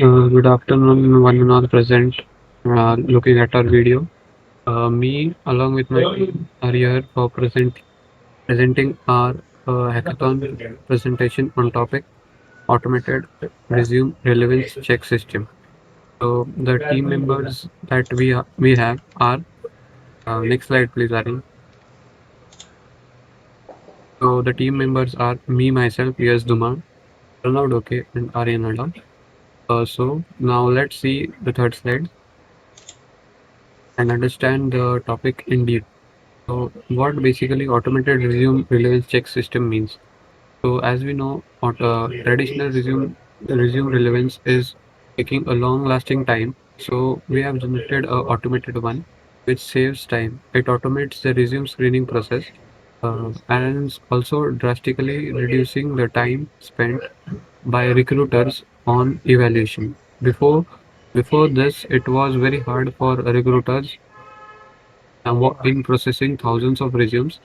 Good afternoon, one and all present. Looking at our video, me along with my team are here for presenting our hackathon presentation on topic automated resume relevance check system. So the team members that we have are next slide please, Ari. So the team members are me myself, yes Duma, Arnaud okay, and Aryanada. So now let's see the third slide and understand the topic in depth. So what basically automated resume relevance check system means. So as we know, traditional resume relevance is taking a long lasting time. So we have generated a automated one which saves time. It automates the resume screening process and also drastically reducing the time spent by recruiters on evaluation. Before this, it was very hard for recruiters in processing thousands of resumes.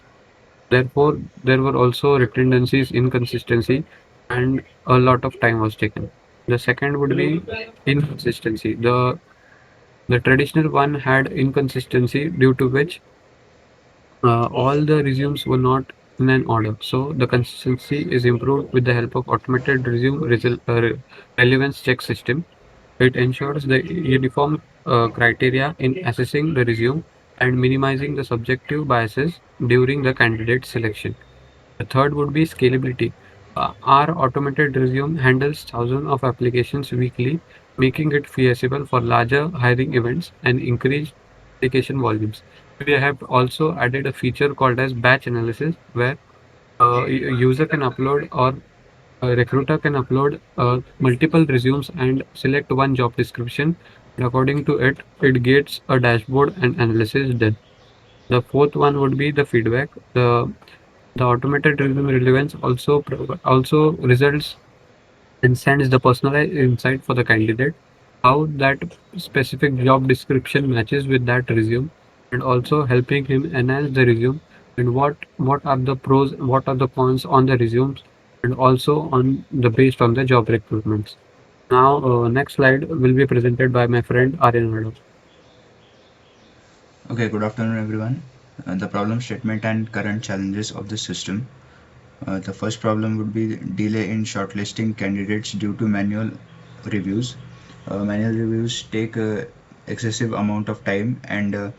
Therefore, there were also redundancies, inconsistency, and a lot of time was taken. The second would be inconsistency. The traditional one had inconsistency due to which all the resumes were not in an order. So the consistency is improved with the help of automated relevance check system. It ensures the uniform criteria in assessing the resume and minimizing the subjective biases during the candidate selection. The third would be scalability. Our automated resume handles thousands of applications weekly, making it feasible for larger hiring events and increased application volumes. We have also added a feature called as batch analysis, where a user can upload or a recruiter can upload multiple resumes and select one job description. And according to it, it gets a dashboard and analysis done. The fourth one would be the feedback. The automated resume relevance also results and sends the personalized insight for the candidate, how that specific job description matches with that resume, and also helping him enhance the resume and what are the pros, what are the cons on the resumes, and also on the based on the job recruitments. Now, next slide will be presented by my friend Aryan. Okay, good afternoon everyone. The problem statement and current challenges of the system. The first problem would be delay in shortlisting candidates due to manual reviews. Manual reviews take excessive amount of time and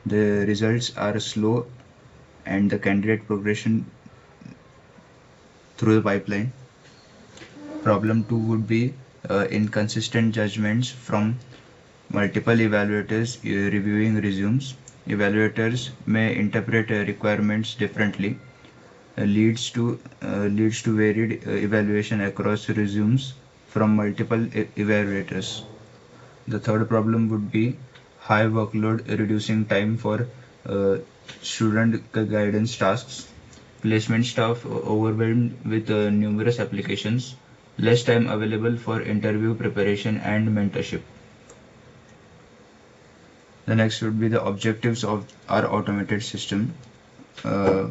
the results are slow and the candidate progression through the pipeline. Problem 2 would be inconsistent judgments from multiple evaluators reviewing resumes. Evaluators may interpret requirements differently, leads to varied evaluation across resumes from multiple evaluators. The third problem would be high workload reducing time for uh, student guidance tasks, placement staff overwhelmed with numerous applications, less time available for interview preparation and mentorship. The next would be the objectives of our automated system. Uh,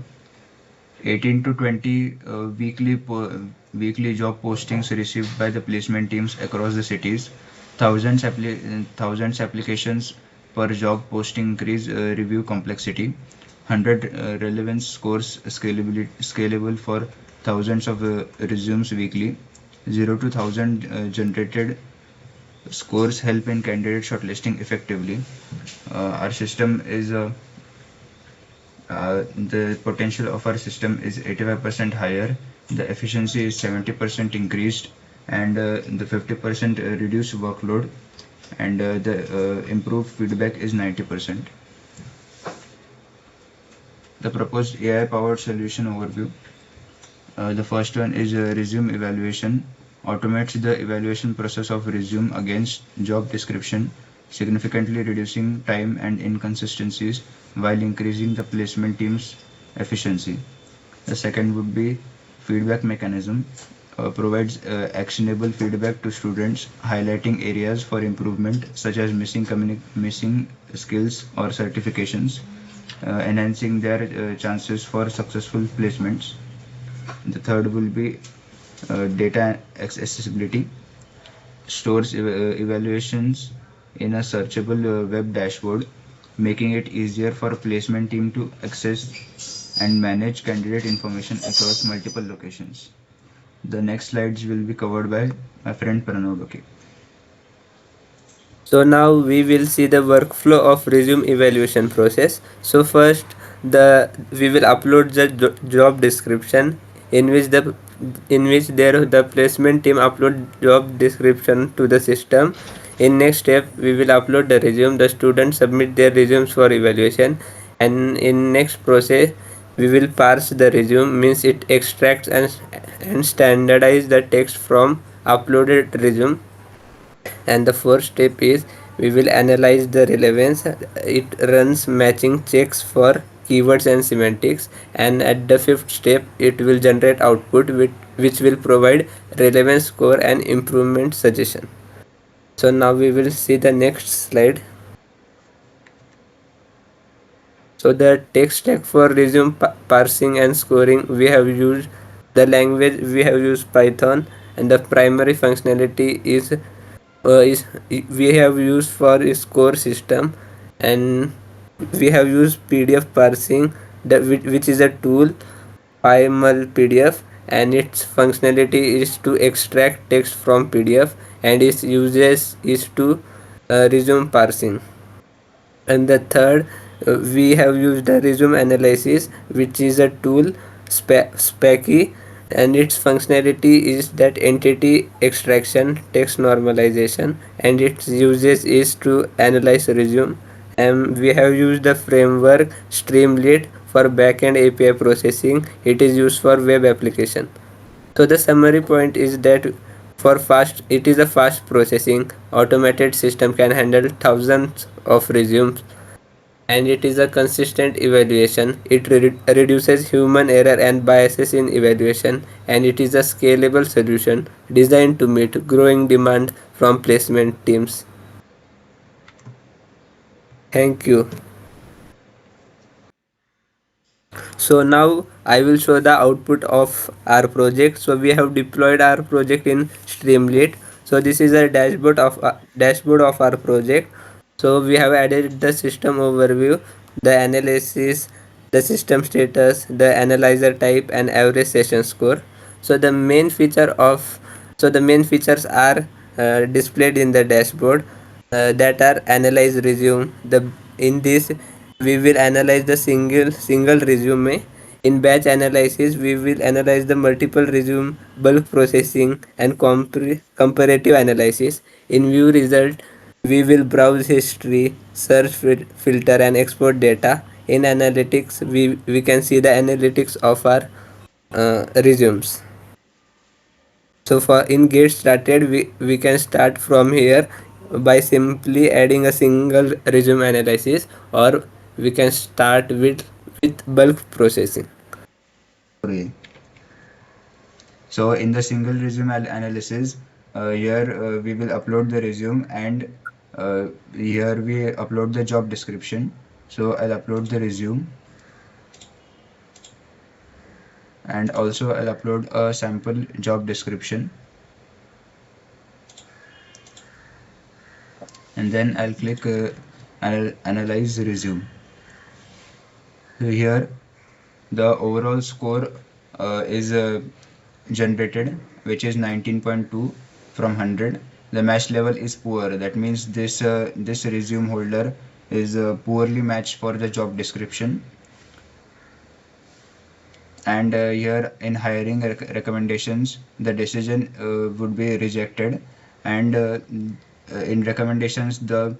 18 to 20 weekly job postings received by the placement teams across the cities. Thousands applications per job posting increase review complexity. 100 relevance scores scalable for thousands of resumes weekly. 0 to 1000 generated scores help in candidate shortlisting effectively. Our system is the potential of our system is 85% higher, the efficiency is 70% increased, and the 50% reduced workload, and the improved feedback is 90%. The proposed AI powered solution overview. The first one is resume evaluation. Automates the evaluation process of resume against job description, significantly reducing time and inconsistencies while increasing the placement team's efficiency. The second would be feedback mechanism. Provides actionable feedback to students, highlighting areas for improvement such as missing skills or certifications, enhancing their chances for successful placements. The third will be data accessibility. stores evaluations in a searchable web dashboard, making it easier for a placement team to access and manage candidate information across multiple locations. The next slides will be covered by my friend Pranav. Okay. So now we will see the workflow of resume evaluation process. So first we will upload the job description in which the placement team upload job description to the system. In next step we will upload the resume. The students submit their resumes for evaluation, and in next process we will parse the resume, means it extracts and standardize the text from uploaded resume. And the fourth step is we will analyze the relevance. It runs matching checks for keywords and semantics, and at the fifth step it will generate output which will provide relevance score and improvement suggestion. So now we will see the next slide. So the tech stack for resume parsing and scoring, we have used the language, we have used Python, and the primary functionality is we have used for a score system, and we have used PDF parsing, which is a tool, PyML PDF, and its functionality is to extract text from PDF, and its uses is to resume parsing. And the third, we have used the resume analysis, which is a tool, Specky, and its functionality is that entity extraction, text normalization, and its uses is to analyze resume. And we have used the framework Streamlit for backend API processing. It is used for web application. So the summary point is that it is a fast processing automated system, can handle thousands of resumes, and it is a consistent evaluation. It reduces human error and biases in evaluation, and it is a scalable solution designed to meet growing demand from placement teams. Thank you. So now I will show the output of our project. So we have deployed our project in Streamlit. So this is a dashboard of our project. So we have added the system overview, the analysis, the system status, the analyzer type, and average session score. So the main features are displayed in the dashboard, that are analyze resume. The in this we will analyze the single resume. In batch analysis we will analyze the multiple resume, bulk processing, and comparative analysis. In view result we will browse history, search filter, and export data. In analytics we can see the analytics of our resumes. So for in get started we can start from here by simply adding a single resume analysis, or we can start with bulk processing. Okay. So in the single resume analysis, here we will upload the resume, and here we upload the job description. So I'll upload the resume, and also I'll upload a sample job description, and then I'll click analyze resume. So here the overall score is generated, which is 19.2 from 100. The match level is poor. That means this resume holder is poorly matched for the job description. And here in hiring recommendations, the decision would be rejected, and in recommendations the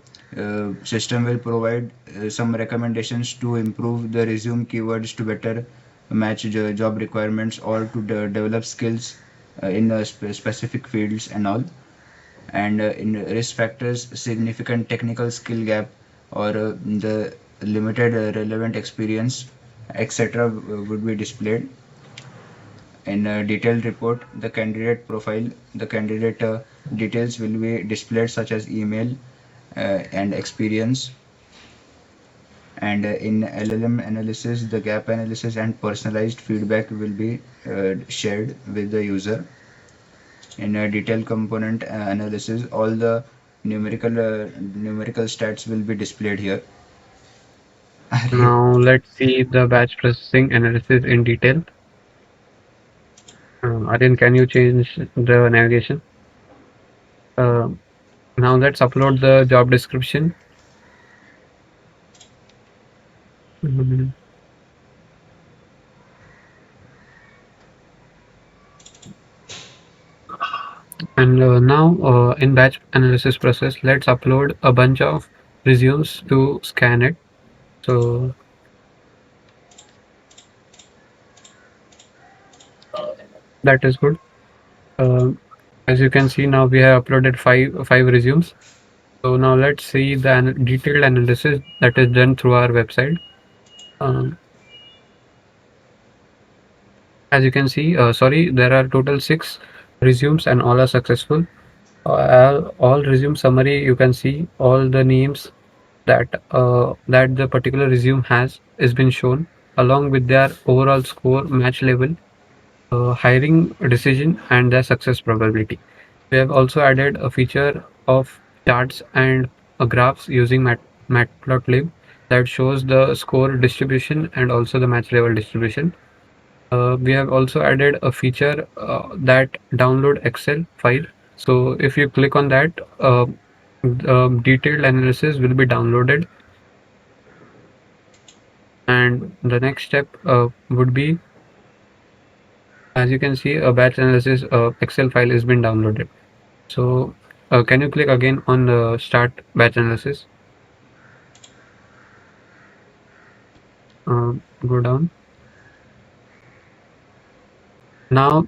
system will provide some recommendations to improve the resume keywords to better match job requirements, or to develop skills in specific fields and all. And in risk factors, significant technical skill gap, or the limited relevant experience, etc., would be displayed. In a detailed report, the candidate profile, the candidate details will be displayed, such as email and experience. And in LLM analysis, the gap analysis and personalized feedback will be shared with the user. In a detailed component analysis, all the numerical stats will be displayed here. Arey, Now let's see the batch processing analysis in detail. Aryan, can you change the navigation? Uh, Now let's upload the job description. Mhm. And now in batch analysis process, let's upload a bunch of resumes to scan it. So that is good. Uh, as you can see now we have uploaded five resumes. So now let's see the detailed analysis that is done through our website. Um, as you can see, sorry, there are total six resumes and all are successful. All resume summary, you can see all the names that the particular resume has been shown along with their overall score, match level, hiring decision, and their success probability. We have also added a feature of charts and graphs using matplotlib that shows the score distribution and also the match level distribution. We have also added a feature that download Excel file. So if you click on that, detailed analysis will be downloaded, and the next step would be, as you can see, a batch analysis Excel file has been downloaded. So can you click again on the start batch analysis? Go down. Now,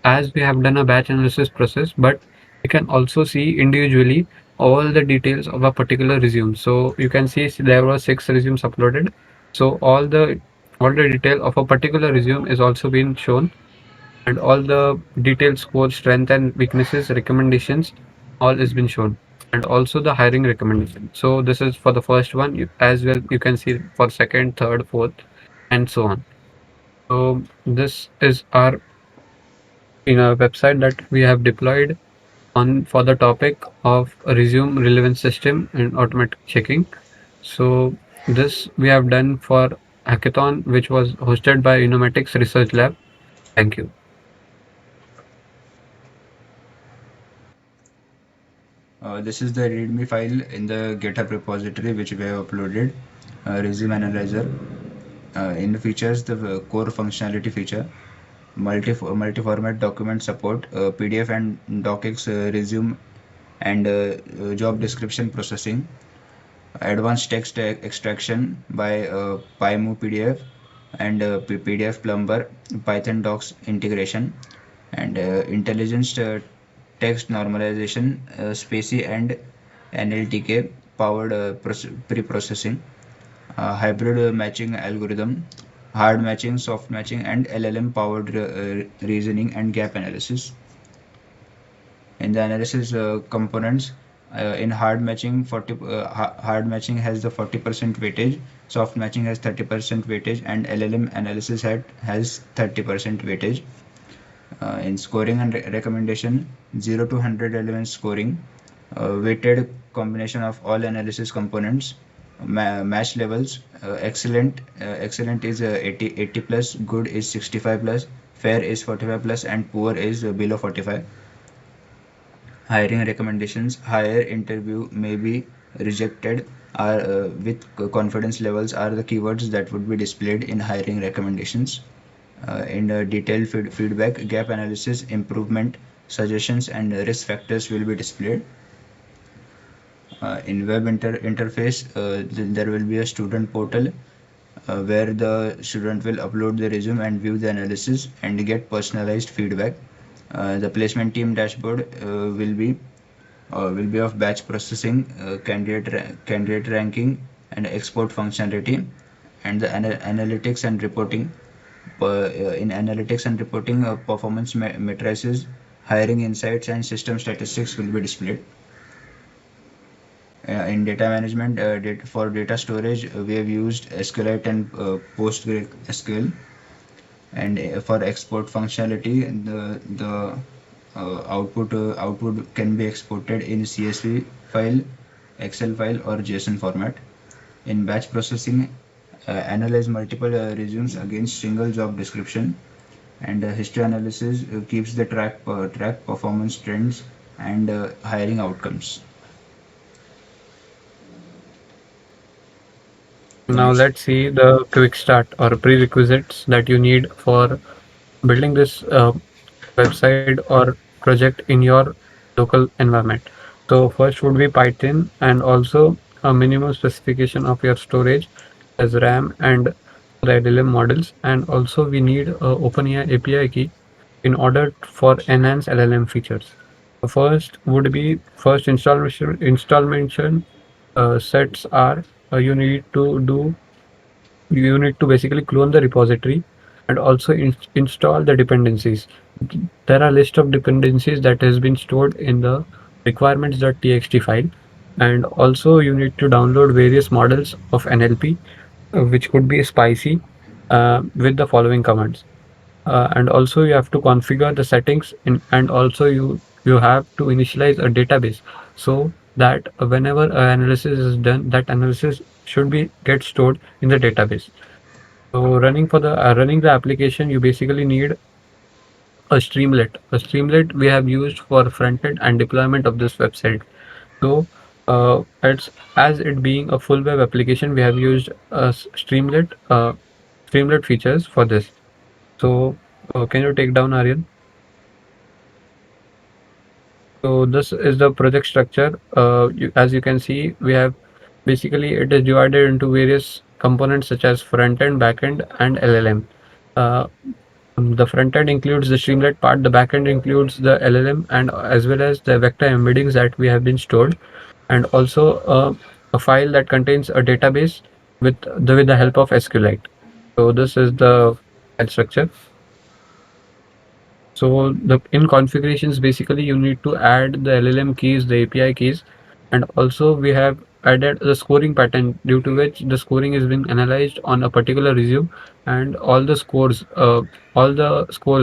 as we have done a batch analysis process, but we can also see individually all the details of a particular resume. So you can see there were six resumes uploaded. So all the detail of a particular resume is also being shown, and all the detailed score, strength and weaknesses, recommendations, all is been shown, and also the hiring recommendation. So this is for the first one. As well, you can see for second, third, fourth, and so on. So this is our in a website that we have deployed on for the topic of resume relevance system and automatic checking. So this we have done for hackathon, which was hosted by Innomatics Research Lab. Thank you. this is the README file in the GitHub repository which we have uploaded. Resume analyzer. In features, the core functionality feature, multi-format document support, PDF and docx resume and job description processing, advanced text extraction by PyMove PDF and PDF Plumber, Python docs integration, and intelligent text normalization, SPACY and NLTK powered pre-processing, hybrid matching algorithm, hard matching, soft matching, and LLM powered reasoning and gap analysis. In the analysis components, in hard matching, hard matching has the 40% weightage, soft matching has 30% weightage, and LLM analysis has 30% weightage. In scoring and recommendation, 0 to 100 relevance scoring, weighted combination of all analysis components, match levels, excellent is 80 plus, good is 65 plus, fair is 45 plus, and poor is below 45. Hiring recommendations, higher interview may be rejected, are with confidence levels are the keywords that would be displayed in hiring recommendations. In detailed feedback, gap analysis, improvement suggestions, and risk factors will be displayed. In web interface, there will be a student portal where the student will upload the resume and view the analysis and get personalized feedback. The placement team dashboard will be of batch processing, candidate ranking, and export functionality, and the analytics and reporting. In analytics and reporting, performance matrices, hiring insights, and system statistics will be displayed. In data management, for data storage, we have used SQLite and PostgreSQL. And for export functionality, the Output can be exported in CSV file, Excel file, or JSON format. In batch processing, analyze multiple resumes against single job description, and history analysis keeps the track performance trends and hiring outcomes. The Now next let's see the quick start or prerequisites that you need for building this website or project in your local environment. So first would be Python and also a minimum specification of your storage as RAM and the LLM models, and also we need a OpenAI API key in order for enhanced LLM features. The first would be first installation sets are you need to do you need to basically clone the repository and also install the dependencies. There are list of dependencies that has been stored in the requirements.txt file, and also you need to download various models of NLP, which could be spicy, with the following commands. And also you have to configure the settings and also you have to initialize a database so that whenever analysis is done, that analysis should be get stored in the database. So running the application, you basically need a Streamlit. A Streamlit we have used for front end and deployment of this website. So it's as it being a full web application, we have used Streamlit features for this. So can you take down Aryan? So this is the project structure. As you can see, we have basically it is divided into various components such as front end, back end, and LLM. Uh, the front end includes the Streamlit part, the back end includes the LLM, and as well as the vector embeddings that we have been stored, and also a file that contains a database with the help of SQLite. So this is the file structure. So the in configurations, basically you need to add the LLM keys, the API keys, and also we have added the scoring pattern due to which the scoring is being analyzed on a particular resume, and all the scores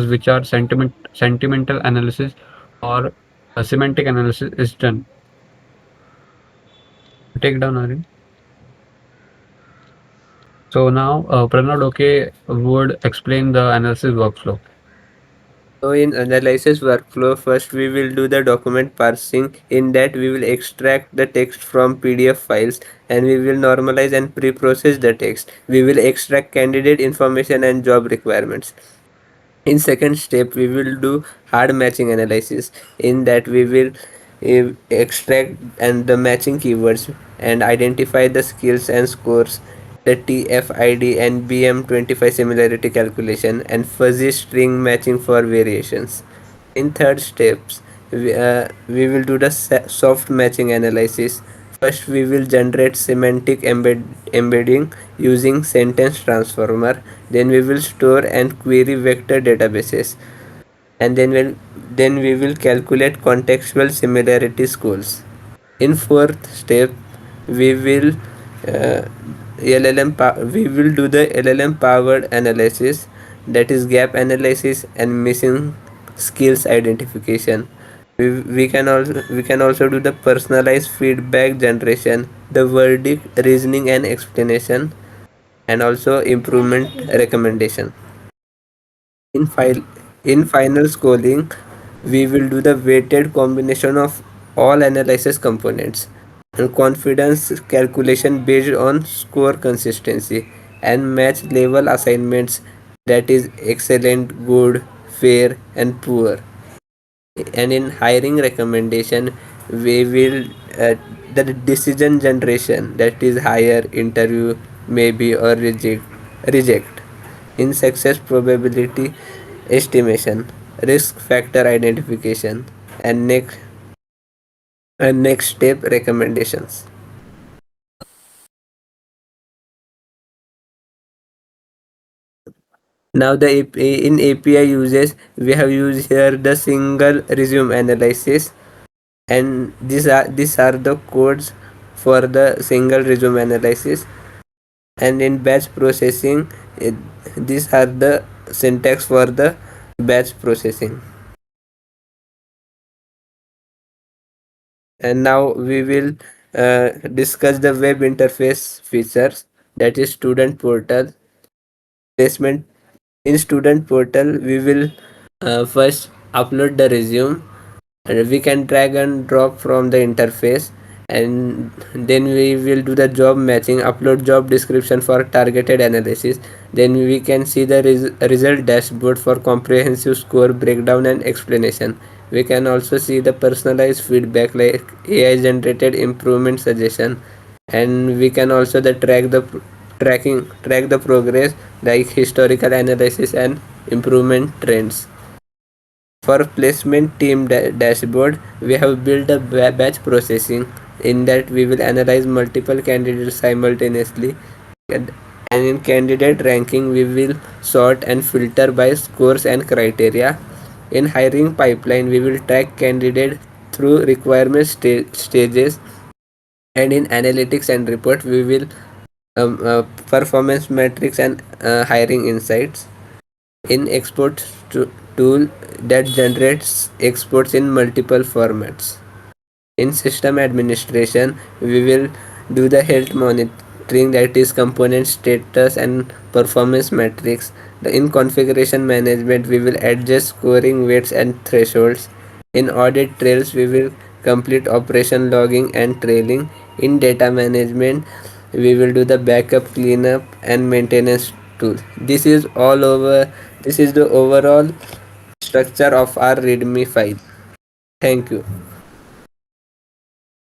which are sentimental analysis or semantic analysis is done. Take down Arun. So now Pranod okay would explain the analysis workflow. So in analysis workflow, first we will do the document parsing. In that we will extract the text from PDF files and we will normalize and pre-process the text. We will extract candidate information and job requirements. In second step we will do hard matching analysis. In that we will extract and the matching keywords and identify the skills and scores, the TFID and BM25 similarity calculation and fuzzy string matching for variations. In third steps we will do the soft matching analysis. First we will generate semantic embedding using sentence transformer. Then we will store and query vector databases, and then we will calculate contextual similarity scores. In fourth step we will uh, we will do the LLM powered analysis, that is gap analysis and missing skills identification. We can also do the personalized feedback generation, the verdict reasoning and explanation, and also improvement recommendation. In file in final scoring, we will do the weighted combination of all analysis components and confidence calculation based on score consistency and match level assignments, that is excellent, good, fair, and poor. And in hiring recommendation we will the decision generation, that is hire, interview, maybe, or reject. In success probability estimation, risk factor identification, and next step recommendations. Now the in API uses we have used here the single resume analysis, and these are the codes for the single resume analysis. And in batch processing, it, these are the syntax for the batch processing. And now we will discuss the web interface features, that is student portal placement. In student portal we will first upload the resume, and we can drag and drop from the interface, and then we will do the job matching, upload job description for targeted analysis. Then we can see the result dashboard for comprehensive score breakdown and explanation. We can also see the personalized feedback like AI generated improvement suggestion, and we can also track the progress like historical analysis and improvement trends. For placement team dashboard, we have built a batch processing. In that, we will analyze multiple candidates simultaneously, and in candidate ranking, we will sort and filter by scores and criteria. In hiring pipeline, we will track candidate through requirement stages, and in analytics and report, we will performance metrics and hiring insights. In export tool that generates exports in multiple formats. In system administration, we will do the health monitoring, that is component status and performance metrics. In configuration management, we will adjust scoring weights and thresholds. In audit trails, we will complete operation logging and trailing. In data management, we will do the backup, cleanup and maintenance tool. This is the overall structure of our readme file. Thank you.